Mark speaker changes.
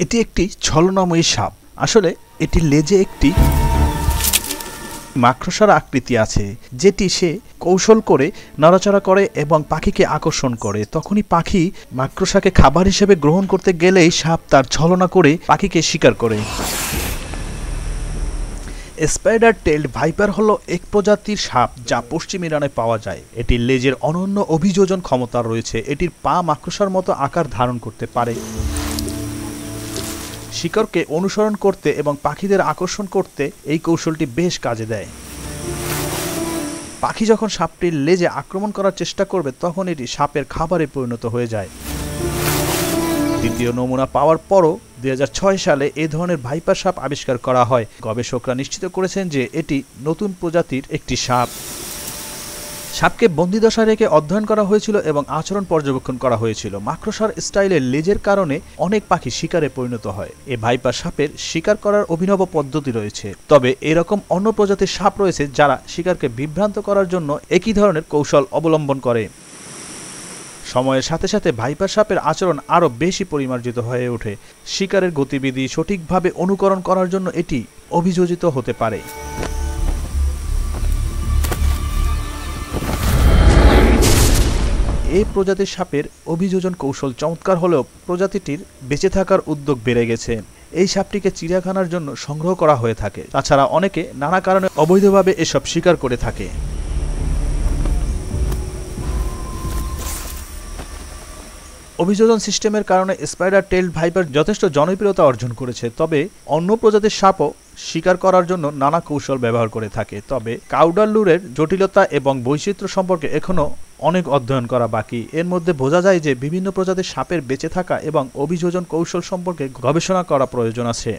Speaker 1: এটি একটি ছলনাময়ী সাপ। আসলে এটির লেজে একটি মাকড়সার আকৃতি আছে, যেটি সে কৌশল করে নড়াচড়া করে এবং পাখিকে আকর্ষণ করে। তখনই পাখি মাকড়সাকে খাবার হিসেবে গ্রহণ করতে গেলেই সাপ তার ছলনা করে পাখিকে শিকার করে। স্পাইডার টেইলড ভাইপার হলো এক প্রজাতির সাপ যা পশ্চিম ইরানে পাওয়া যায়। এটির লেজের অনন্য অভিযোজন ক্ষমতা রয়েছে। এটির পা মাকড়সার মতো আকার ধারণ করতে পারে। শিকারকে অনুসরণ করতে এবং পাখিদের আকর্ষণ করতে এই কৌশলটি বেশ কাজে দেয়। পাখি যখন সাপটির লেজে আক্রমণ করার চেষ্টা করবে তখন এটি সাপের খাবারে পরিণত হয়ে যায়। দ্বিতীয় নমুনা পাওয়ার পরও 2006 সালে এ ধরনের ভাইপার সাপ আবিষ্কার করা হয়। গবেষকরা নিশ্চিত করেছেন যে এটি নতুন প্রজাতির একটি সাপ। সাপকে বন্দিদশায় রেখে অধ্যয়ন করা হয়েছিল এবং আচরণ পর্যবেক্ষণ করা হয়েছিল। মাকড়সার স্টাইলের লেজের কারণে অনেক পাখি শিকারে পরিণত হয়। এ ভাইপার সাপের শিকার করার অভিনব পদ্ধতি রয়েছে। তবে এরকম অন্য প্রজাতির সাপ রয়েছে যারা শিকারকে বিভ্রান্ত করার জন্য একই ধরনের কৌশল অবলম্বন করে। সময়ের সাথে সাথে ভাইপার সাপের আচরণ আরও বেশি পরিমার্জিত হয়ে ওঠে। শিকারের গতিবিধি সঠিকভাবে অনুকরণ করার জন্য এটি অভিযোজিত হতে পারে। এই প্রজাতির সাপের অভিযোজন কৌশল চমৎকার হলেও প্রজাতিটির বেঁচে থাকার উদ্যোগ বেড়ে গেছে। এই সাপটিকে চিড়িয়াখানার জন্য সংগ্রহ করা হয়ে থাকে। তাছাড়া অনেকে নানা কারণে অবৈধভাবে এসব শিকার করে থাকে। অভিযোজন সিস্টেমের কারণে স্পাইডার টেইলড ভাইপার যথেষ্ট জনপ্রিয়তা অর্জন করেছে। তবে অন্য প্রজাতির সাপও শিকার করার জন্য নানা কৌশল ব্যবহার করে থাকে। তবে কাউডার লুরের জটিলতা এবং বৈচিত্র্য সম্পর্কে এখনও অনেক অধ্যয়ন করা বাকি। এর মধ্যে বোঝা যায় যে বিভিন্ন প্রজাতির সাপের বেঁচে থাকা এবং অভিযোজন কৌশল সম্পর্কে গবেষণা করা প্রয়োজন আছে।